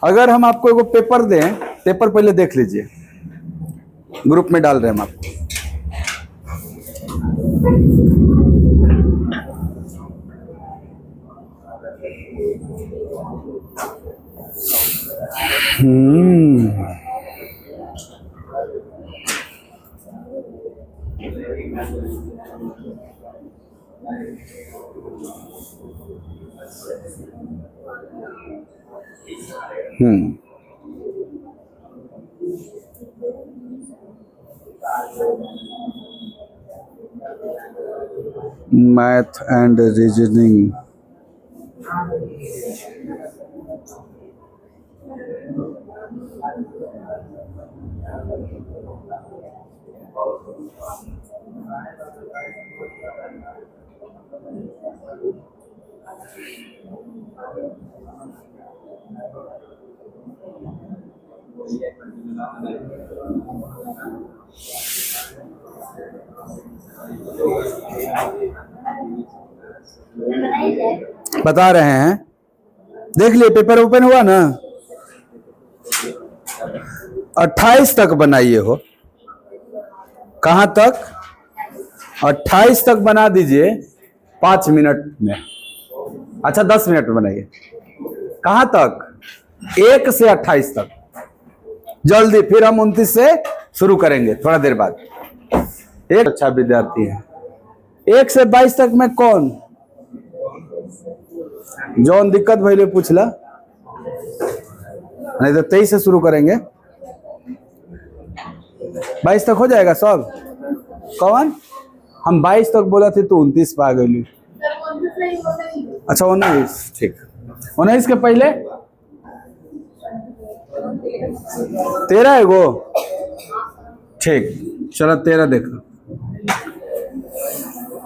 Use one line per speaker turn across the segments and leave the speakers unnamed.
अगर हम आपको एगो पेपर दें, पेपर पहले देख लीजिए, ग्रुप में डाल रहे हैं हम आपको। मैथ एंड रीजनिंग, बता रहे हैं। देख लिए, पेपर ओपन हुआ ना। 28 तक बनाइए हो। कहां तक? 28 तक बना दीजिए 5 मिनट में। अच्छा 10 मिनट में बनाइए। कहां तक? 1 से 28 तक। जल्दी, फिर हम 29 से शुरू करेंगे थोड़ा देर बाद। एक अच्छा विद्यार्थी है। 1 से 22 तक में कौन? जौन दिक्कत भैले पूछला, नहीं तो 23 से शुरू करेंगे। 22 तक हो जाएगा सब। कौन? हम 22 तक बोला थे तो 29 पे आ गई। अच्छा 19, ठीक। 19 के पहले 13 है वो, ठीक। चलो 13 देखो।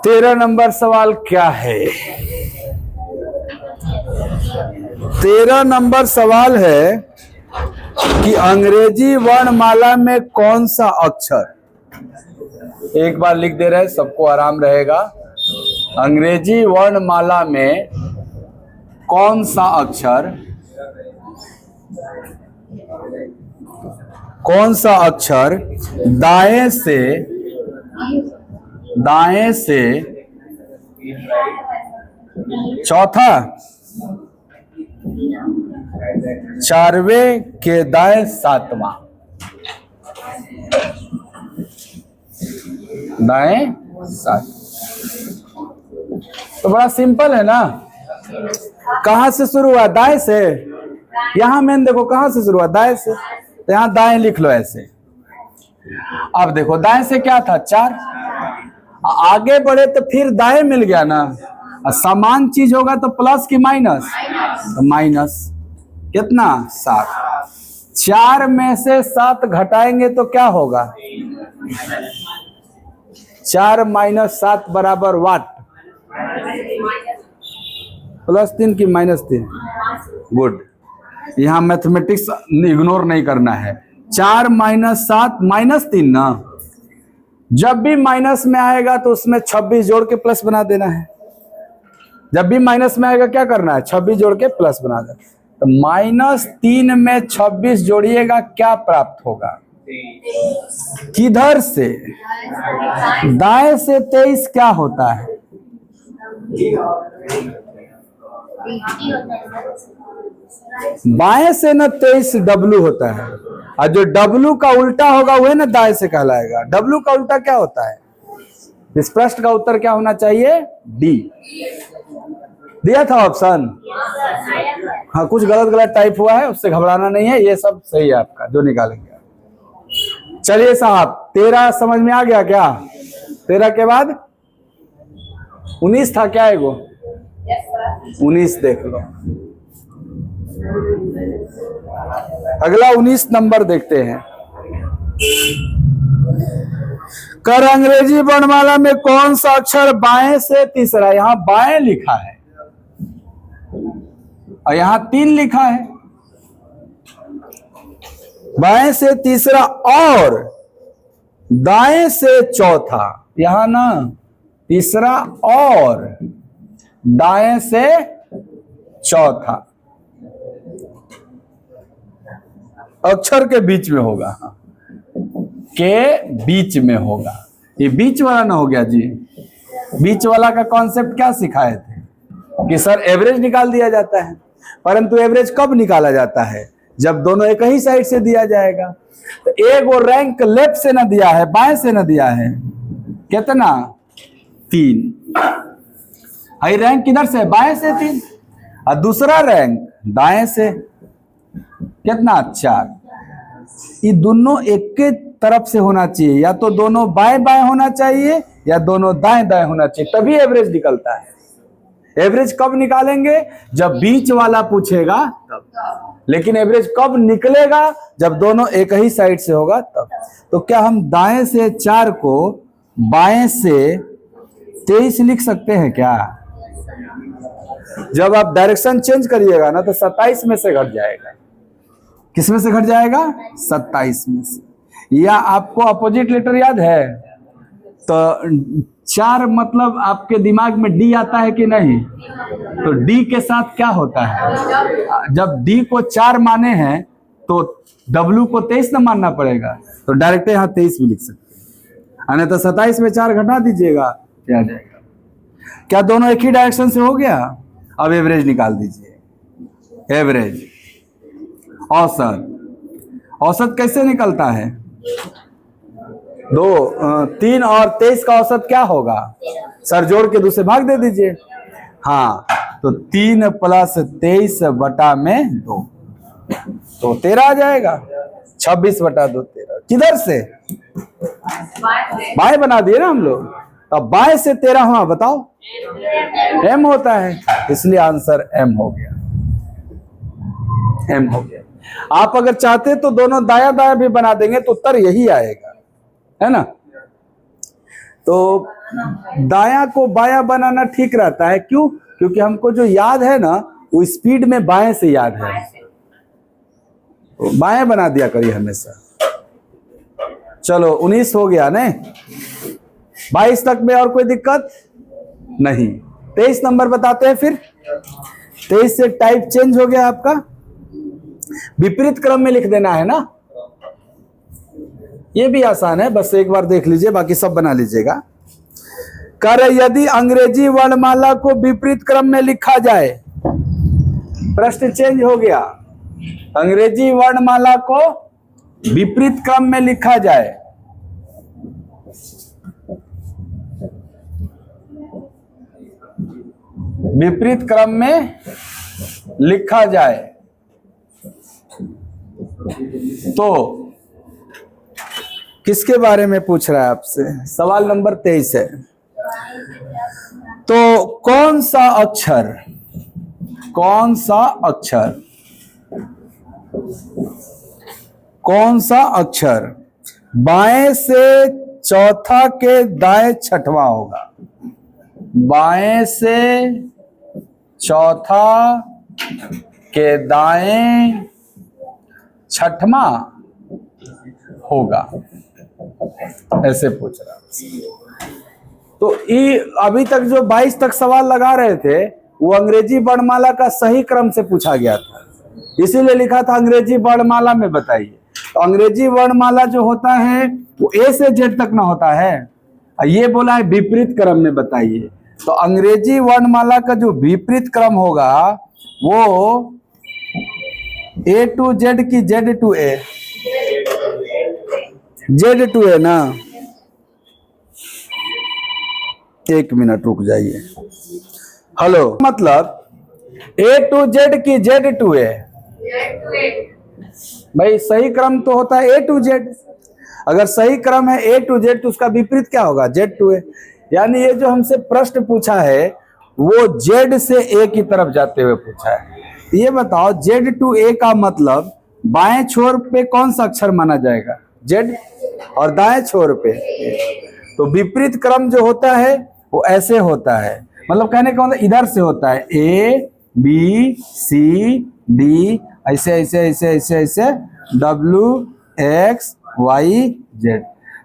13 नंबर सवाल क्या है? 13 नंबर सवाल है कि अंग्रेजी वर्णमाला में कौन सा अक्षर, एक बार लिख दे रहे हैं, सबको आराम रहेगा। अंग्रेजी वर्णमाला में कौन सा अक्षर, कौन सा अक्षर दाएं से चौथा, 4वें के दाएं 7वां, दाएं 7। तो बड़ा सिंपल है ना। कहां से शुरू हुआ? दाएं से। यहां मैंने देखो कहां से शुरू हुआ? दाएं से। तो यहां दाएं लिख लो ऐसे। अब देखो दाएं से क्या था? 4। आगे बढ़े तो फिर दाएं मिल गया ना। समान चीज होगा तो प्लस की माइनस? तो माइनस। कितना? 7। 4 में से 7 घटाएंगे तो क्या होगा? 4 - 7 बराबर वाट? +3 की -3? गुड। यहां मैथमेटिक्स इग्नोर नहीं करना है। 4 - 7 -3 ना। जब भी माइनस में आएगा तो उसमें 26 जोड़ के प्लस बना देना है। जब भी माइनस में आएगा क्या करना है? 26 जोड़ के प्लस बना देना। तो -3 में 26 जोड़िएगा, क्या प्राप्त होगा? किधर से? दाएं से 23 क्या होता है? बाएं से ना 23 W होता है, और जो W का उल्टा होगा वह ना दाएं से कहलाएगा। W का उल्टा क्या होता है? इस प्रश्न का उत्तर क्या होना चाहिए? D। दिया था ऑप्शन। हाँ, कुछ गलत टाइप हुआ है, उससे घबराना नहीं है, ये सब सही है आपका जो निकालेंगे। चलिए साहब, 13 समझ में आ गया क्या? 13 के बाद 19 था क्या? एगो 19 देख लो। अगला 19 नंबर देखते हैं। कर अंग्रेजी वर्णमाला में कौन सा अक्षर बाएं से तीसरा? यहां बाएं लिखा है और यहां 3 लिखा है। बाएं से तीसरा और दाएं से चौथा। यहां ना तीसरा और दाएं से चौथा। अक्षर के बीच में होगा, के बीच में होगा। ये बीच वाला ना हो गया जी। बीच वाला का कॉन्सेप्ट क्या सिखाए थे कि सर एवरेज निकाल दिया जाता है, परंतु एवरेज कब निकाला जाता है? जब दोनों एक ही साइड से दिया जाएगा। तो एक वो रैंक लेफ्ट से ना दिया है, बाएं से ना दिया है, कितना 3। हाई रैंक किधर से? बाएं से 3, और दूसरा रैंक दाएं से कितना 4। ये दोनों एक के तरफ से होना चाहिए, या तो दोनों बाएं बाएं होना चाहिए या दोनों दाएं दाएं होना चाहिए, तभी एवरेज निकलता है। एवरेज कब निकालेंगे? जब बीच वाला पूछेगा तब। लेकिन एवरेज कब निकलेगा? जब दोनों एक ही साइड से होगा तब। तो क्या हम दाएं से 4 को बाएं से 23 लिख सकते हैं क्या? जब आप डायरेक्शन चेंज करिएगा ना तो 27 में से घट जाएगा। किस में से घट जाएगा? 27 में से। या आपको अपोजिट लेटर याद है? तो 4 मतलब आपके दिमाग में डी आता है कि नहीं? तो डी के साथ क्या होता है? जब डी को 4 माने हैं तो डब्ल्यू को 23 ना मानना पड़ेगा, तो डायरेक्ट यहाँ 23 भी लिख सकते हैं। तो 27 में 4 घटा दीजिएगा, क्या आ जाएगा? क्या दोनों एक ही डायरेक्शन से हो गया? अब एवरेज निकाल दीजिए। एवरेज, औसत। औसत कैसे निकलता है? 3 और 23 का औसत क्या होगा? सर जोड़ के दूसरे भाग दे दीजिए। हाँ, तो 3 + 23 बटा में 2, तो 13 आ जाएगा। 26/2 13। किधर से? बाएं बना दिए ना हम लोग। अब बाएं से 13 हुआ, बताओ m होता है, इसलिए आंसर m हो गया। m हो गया। आप अगर चाहते तो दोनों दाया दाया भी बना देंगे तो उत्तर यही आएगा, है ना? तो दाया को बाया बनाना ठीक रहता है। क्यों? क्योंकि हमको जो याद है ना वो स्पीड में बाएं से याद है, तो बाएं बना दिया करिए हमेशा। चलो 19 हो गया ने, 22 तक में और कोई दिक्कत नहीं। 23 नंबर बताते हैं फिर। 23 से टाइप चेंज हो गया आपका, विपरीत क्रम में लिख देना है ना। ये भी आसान है, बस एक बार देख लीजिए, बाकी सब बना लीजिएगा। कर यदि अंग्रेजी वर्णमाला को विपरीत क्रम में लिखा जाए, प्रश्न चेंज हो गया। अंग्रेजी वर्णमाला को विपरीत क्रम में लिखा जाए, विपरीत क्रम में लिखा जाए तो किसके बारे में पूछ रहा है आपसे? सवाल नंबर 23 है। तो कौन सा अक्षर, कौन सा अक्षर, कौन सा अक्षर बाएं से चौथा के दाएं छठवां होगा? बाएं से चौथा के दाएं छठवां होगा, ऐसे पूछ रहा। तो ये अभी तक जो 22 तक सवाल लगा रहे थे वो अंग्रेजी वर्णमाला का सही क्रम से पूछा गया था, इसीलिए लिखा था अंग्रेजी वर्णमाला में बताइए। तो अंग्रेजी वर्णमाला जो होता है वो ए से जेड तक ना होता है, ये बोला है विपरीत क्रम में बताइए। तो अंग्रेजी वर्णमाला का जो विपरीत क्रम होगा वो A to Z की Z to A, Z to A ना। एक मिनट रुक जाइए। हेलो, मतलब A to Z की Z to A। भाई सही क्रम तो होता है A to Z। अगर सही क्रम है A to Z तो उसका विपरीत क्या होगा? Z to A। यानी ये जो हमसे प्रश्न पूछा है वो Z से A की तरफ जाते हुए पूछा है। ये बताओ Z to A का मतलब बाएं छोर पे कौन सा अक्षर माना जाएगा? Z, और दाएं छोर पे। तो विपरीत क्रम जो होता है वो ऐसे होता है, मतलब कहने का मतलब इधर से होता है A B C D, ऐसे ऐसे ऐसे ऐसे ऐसे W X Y Z।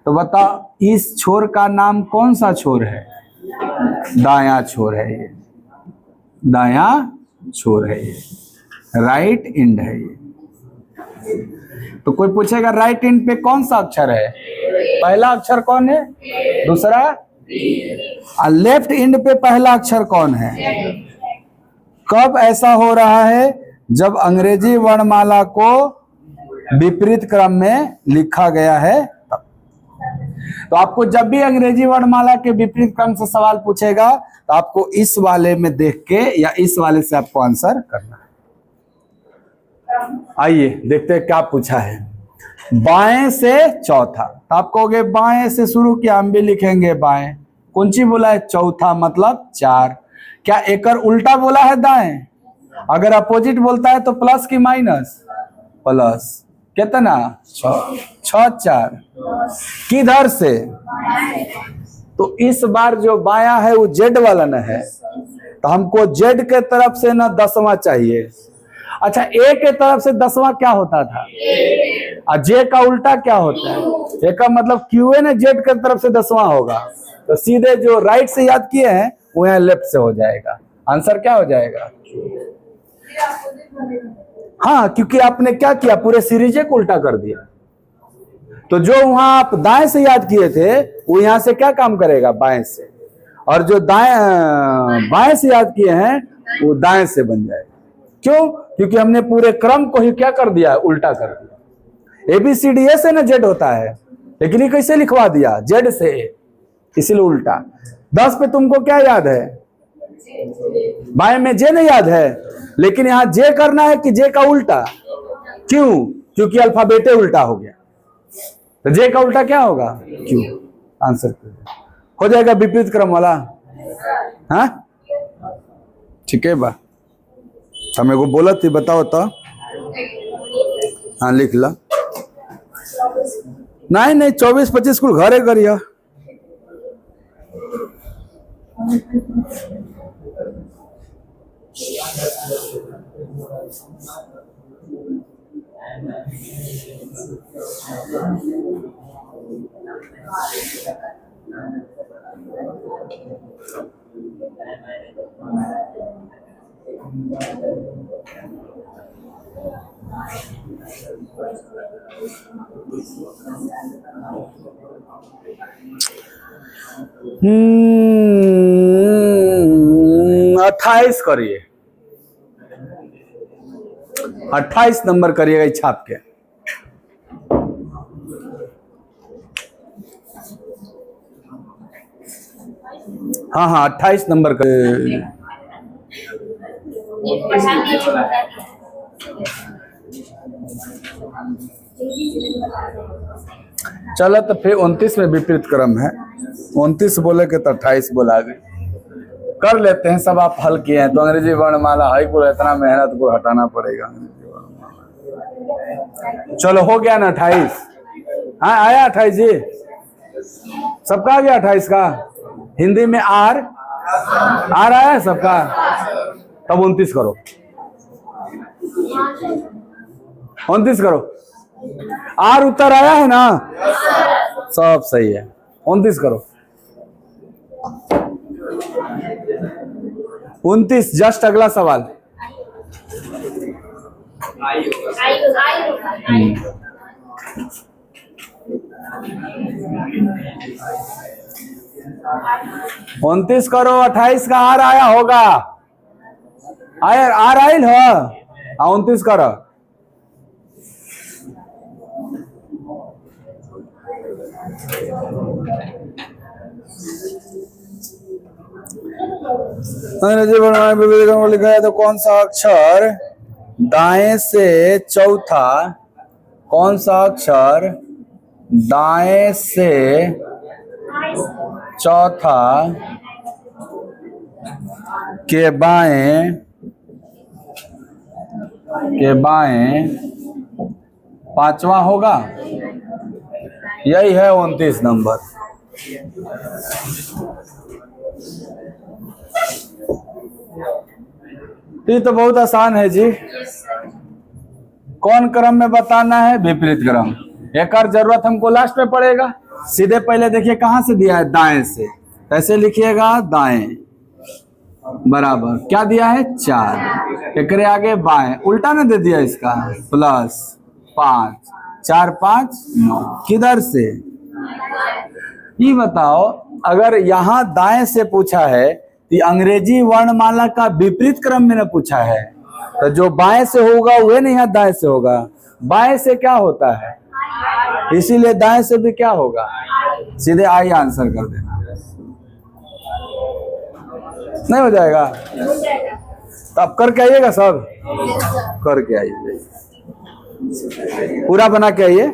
तो बताओ इस छोर का नाम कौन सा छोर है? दायां छोर है ये, दायां छोर है ये, राइट एंड है ये। तो कोई पूछेगा राइट एंड पे कौन सा अक्षर है, पहला अक्षर कौन है, दूसरा, और लेफ्ट एंड पे पहला अक्षर कौन है। कब ऐसा हो रहा है, जब अंग्रेजी वर्णमाला को विपरीत क्रम में लिखा गया है तब। तो आपको जब भी अंग्रेजी वर्णमाला के विपरीत क्रम से सवाल पूछेगा तो आपको इस वाले में देख के या इस वाले से आपको आंसर करना है। आइए देखते हैं क्या पूछा है। बाएं से चौथा, तो आप कहोगे बाएं से शुरू किया, हम भी लिखेंगे बाएं। कौन सी बोला है, चौथा मतलब 4। क्या एकर उल्टा बोला है दाएं? अगर अपोजिट बोलता है तो प्लस की माइनस, प्लस। कितना, 6, 4 किधर से, तो इस बार जो बाया है वो जेड वाला न है, तो हमको जेड के तरफ से ना 10वां चाहिए। अच्छा, ए के तरफ से 10वां क्या होता था, और जे का उल्टा क्या होता है, ए का मतलब क्यू है ना, जेड के तरफ से 10वां होगा। तो सीधे जो राइट से याद किए हैं वो यहाँ लेफ्ट से हो जाएगा, आंसर क्या हो जाएगा। हाँ, क्योंकि आपने क्या किया, पूरे सीरीज को उल्टा कर दिया। तो जो वहां आप दाएं से याद किए थे वो यहां से क्या काम करेगा, बाएं से, और जो बाएं से याद किए हैं वो दाएं से बन जाएगा। क्यों, क्योंकि हमने पूरे क्रम को ही क्या कर दिया, उल्टा कर दिया। ABCD ए से ना जेड होता है, लेकिन ये कैसे लिखवा दिया, जेड से ए, इसलिए उल्टा। 10 पे तुमको क्या याद है, बाएं में जे नहीं याद है, लेकिन यहां जे करना है कि जे का उल्टा। क्यों, क्योंकि अल्फाबेटे उल्टा हो गया, तो जे का उल्टा क्या होगा, क्यों। आंसर हो जाएगा विपरीत क्रम वाला। हाँ ठीक है बा, हमें को बोला थी, बताओ तो। हाँ लिख ला। नहीं 24-25 कुल घरे करिया। अट्ठाईस करिए, 28 नंबर करिएगा छाप के। हाँ 28 नंबर कर। चलो तो फिर 29 में विपरीत क्रम है, 29 बोले के तो 28 बोला गए। कर लेते हैं, सब आप हल किए हैं तो अंग्रेजी वर्णमाला हाई को इतना मेहनत को हटाना पड़ेगा। चलो हो गया ना 28। हाँ आया 28 जी, सबका आ गया 28 का। हिंदी में आर आया है सबका, तब 29 करो, 29 करो। आर उत्तर आया है ना, सब सही है, 29 करो। 29 जस्ट अगला सवाल। उनतीस करो, 28 का आर आया होगा, आर आयल हो। 29 करो। अंग्रेजी वर्णमाला में लिखा है तो कौन सा अक्षर दाएं से चौथा, कौन सा अक्षर दाएं से चौथा के बाएं पांचवा होगा, यही है 29 नंबर। ये तो बहुत आसान है जी, कौन क्रम में बताना है, विपरीत क्रम। एक और जरूरत हमको लास्ट में पड़ेगा। सीधे पहले देखिए कहां से दिया है, दाएं से, ऐसे लिखिएगा दाएं बराबर क्या दिया है 4, एक आगे बाएं, उल्टा ना दे दिया इसका, प्लस 5, 4 5 9। किधर से? ये बताओ, अगर यहाँ दाएं से पूछा है तो अंग्रेजी वर्णमाला का विपरीत क्रम में न पूछा है, तो जो बाएं से होगा वह नहीं यहाँ दाएं से होगा। बाएं से क्या होता है, इसीलिए दाएं से भी क्या होगा, सीधे आई आंसर कर देना। नहीं हो जाएगा? तो अब करके आइएगा सब, करके आइए, पूरा बना के आइए।